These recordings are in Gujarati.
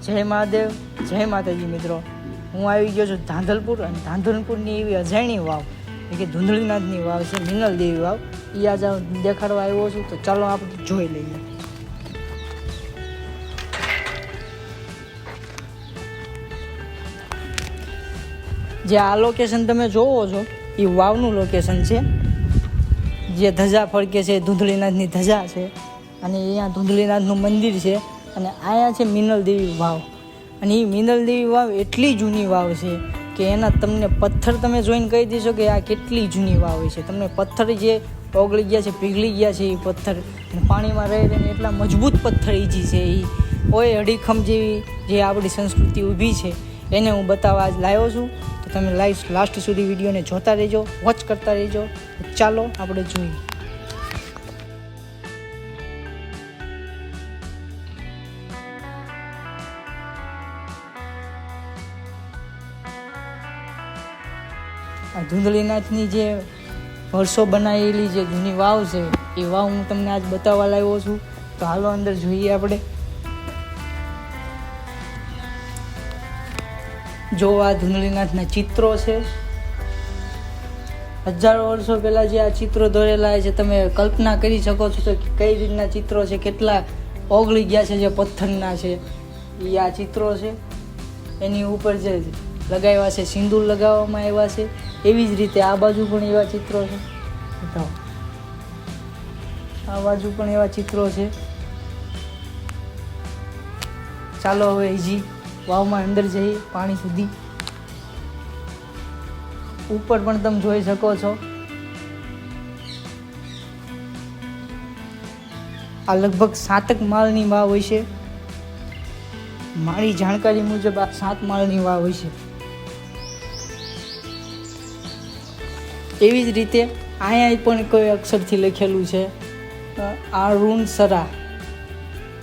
જય મહાદેવ, જય માતાજી મિત્રો. હું આવી ગયો છું ધાંધલપુર, અને ધાંધલપુરની એવી અજાણી વાવ કે ધૂંધળીનાથની વાવ છે, મિનલ દેવી વાવ. એ આજે દેખાડવા આવ્યો છું, તો ચાલો આપણે જોઈ લઈએ. જે આ લોકેશન તમે જોવો છો એ વાવનું લોકેશન છે. જે ધજા ફરકે છે ધૂંધળીનાથની ધજા છે, અને અહીંયા ધૂંધળીનાથનું મંદિર છે, અને અહીંયા છે મિનલ દેવી વાવ. અને એ મિનલ દેવી વાવ એટલી જૂની વાવ છે કે એના તમને પથ્થર તમે જોઈને કહી દેશો કે આ કેટલી જૂની વાવ છે. તમને પથ્થર જે ઓગળી ગયા છે, પીગળી ગયા છે, એ પથ્થર પાણીમાં રહી રહીને એટલા મજબૂત પથ્થર ઈજી છે. એ ઓય અડીખમ જેવી જે આપણી સંસ્કૃતિ ઊભી છે એને હું બતાવવા આજ લાવ્યો છું. તો તમે લાસ્ટ સુધી વિડીયોને જોતા રહેજો, વોચ કરતા રહેજો. ચાલો આપણે જોઈએ. આ ધૂંધળીનાથની જે વર્ષો બનાવેલી જે જૂની વાવ છે એ વાવ હું તમને આજ બતાવવા લાવ્યો છું. તો હાલો અંદર જોઈએ આપણે. જો આ ધૂંધળીનાથના ચિત્રો છે. હજારો વર્ષો પહેલાં જે આ ચિત્રો દોરેલા છે, તમે કલ્પના કરી શકો છો તો કઈ રીતના ચિત્રો છે, કેટલા ઓગળી ગયા છે જે પથ્થરના છે. એ આ ચિત્રો છે, એની ઉપર જે લગાવ્યા છે, સિંદૂર લગાવવામાં આવ્યા છે. એવી જ રીતે આ બાજુ પણ એવા ચિત્રો છે. આ બાજુ પણ એવા ચિત્રો છે. ચાલો હવે હજી વાવમાં અંદર જઈએ, પાણી સુધી. ઉપર પણ તમે જોઈ શકો છો. આ લગભગ 7 માળની વાવ હોય છે. મારી જાણકારી મુજબ આ 7 માળની વાવ હોય છે. એવી જ રીતે અહીંયા પણ કોઈ અક્ષરથી લખેલું છે આ ઋણ સરા,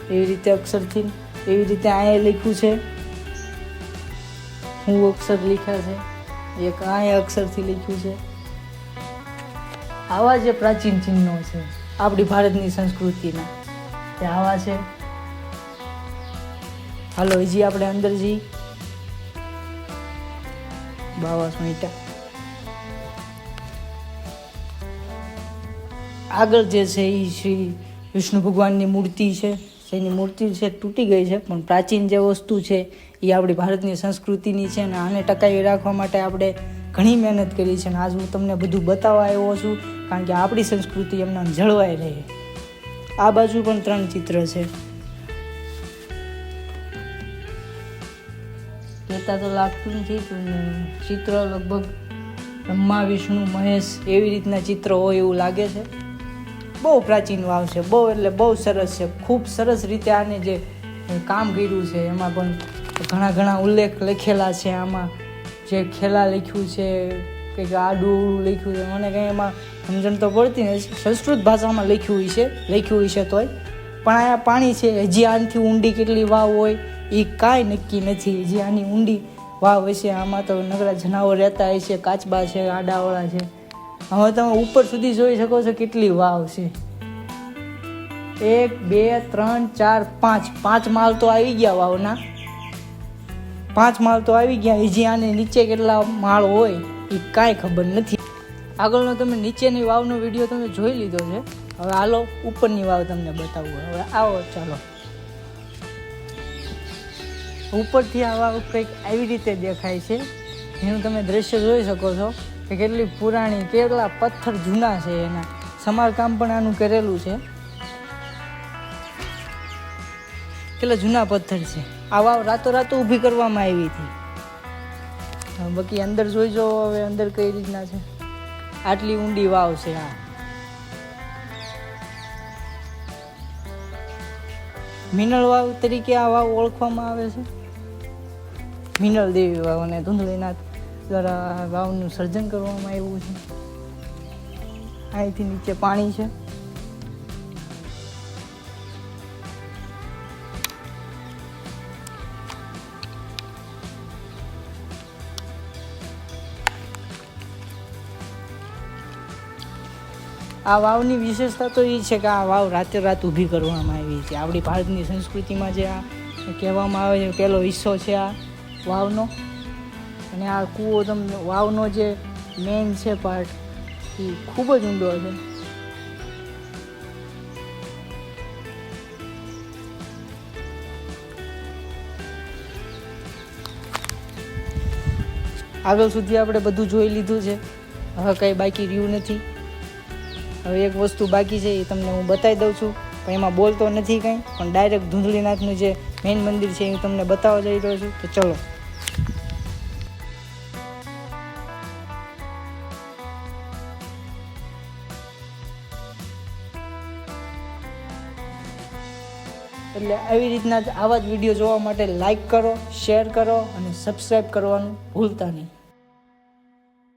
એવી રીતે અક્ષરથી. એવી રીતે અહીંયા લખ્યું છે, હું અક્ષર લખ્યા છે, એક અહીંયા અક્ષરથી લખ્યું છે. આવા જે પ્રાચીન ચિહ્નો છે આપણી ભારતની સંસ્કૃતિના, તે આવા છે. હાલો હજી આપણે અંદર જઈએ. 52 મીટર આગળ જે છે એ શ્રી વિષ્ણુ ભગવાનની મૂર્તિ છે. જેની મૂર્તિ છે તૂટી ગઈ છે, પણ પ્રાચીન જે વસ્તુ છે એ આપણી ભારતની સંસ્કૃતિની છે, અને આને ટકાવી રાખવા માટે આપણે ઘણી મહેનત કરી છે. અને આજ હું તમને બધું બતાવવા આવ્યો છું, કારણ કે આપણી સંસ્કૃતિ એમને જળવાઈ રહે. આ બાજુ પણ 3 ચિત્ર છે. કહેતા તો લાગતું નથી, પણ ચિત્ર લગભગ બ્રહ્મા, વિષ્ણુ, મહેશ એવી રીતના ચિત્ર હોય એવું લાગે છે. બહુ પ્રાચીન વાવ છે, બહુ એટલે બહુ સરસ છે. ખૂબ સરસ રીતે આને જે કામ કર્યું છે એમાં પણ ઘણા ઉલ્લેખ લખેલા છે. આમાં જે ખેલા લખ્યું છે, કંઈક આડું લખ્યું છે, મને કંઈ એમાં સમજણ તો પડતી નથી. સંસ્કૃત ભાષામાં લખ્યું હશે તોય. પણ અહીંયા પાણી છે. હજી આનાથી ઊંડી કેટલી વાવ હોય એ કાંઈ નક્કી નથી. હજી આની ઊંડી વાવ હશે. આમાં તો નગરા જનાવર રહેતા હશે, કાચબા છે, આડાવાળા છે. હવે તમે ઉપર સુધી જોઈ શકો છો કેટલી વાવ છે. 1 2 3 4 5 માળ તો આવી ગયા વાવના. 5 માળ તો આવી ગયા. હજી આને નીચે કેટલા માળ હોય એ કાંઈ ખબર નથી. આગળનો તમે નીચેની વાવનો વિડીયો તમે જોઈ લીધો છે. હવે હાલો ઉપરની વાવ તમને બતાવું. હવે આવો ચાલો. ઉપરથી આ વાવ કંઈક આવી રીતે દેખાય છે. એનું તમે દ્રશ્ય જોઈ શકો છો કે કેટલી પુરાણી, કેટલા પથ્થર જૂના છે. એના સમારકામ પણ આનું કરેલું છે. કેટલા જૂના પથ્થર છે. આ વાવ રાતોરાત ઊભી કરવામાં આવી હતી. બાકી અંદર જોઈજો હવે અંદર કઈ રીતના છે. આટલી ઊંડી વાવ છે. આ મિનલ વાવ તરીકે આ વાવ ઓળખવામાં આવે છે. મિનલ દેવી વાવ અને ધૂંધળીનાથ દ્વારા વાવનું સર્જન કરવામાં આવ્યું છે. અહીંથી નીચે પાણી છે. આ વાવની વિશેષતા તો એ છે કે આ વાવ રાતે રાત ઊભી કરવામાં આવી છે. આપણી ભારતની સંસ્કૃતિમાં જે આ એ કહેવામાં આવે છે પહેલો હિસ્સો છે આ વાવનો. અને આ કૂવો તમને વાવનો જે મેઇન છે પાર્ટ એ ખૂબ જ ઊંડો છે. આગળ સુધી આપણે બધું જોઈ લીધું છે, હવે કંઈ બાકી રહ્યું નથી. હવે એક વસ્તુ બાકી છે એ તમને હું બતાવી દઉં છું, પણ એમાં બોલતો નથી કંઈ, પણ ડાયરેક્ટ ધૂંધળીનાથનું જે મેઇન મંદિર છે એ હું તમને બતાવવા જઈ રહ્યો છું. તો ચલો. એટલે આવી રીતના જ આવા જ વિડીયો જોવા માટે લાઈક કરો, શેર કરો અને સબસ્ક્રાઈબ કરવાનું ભૂલતા નહીં.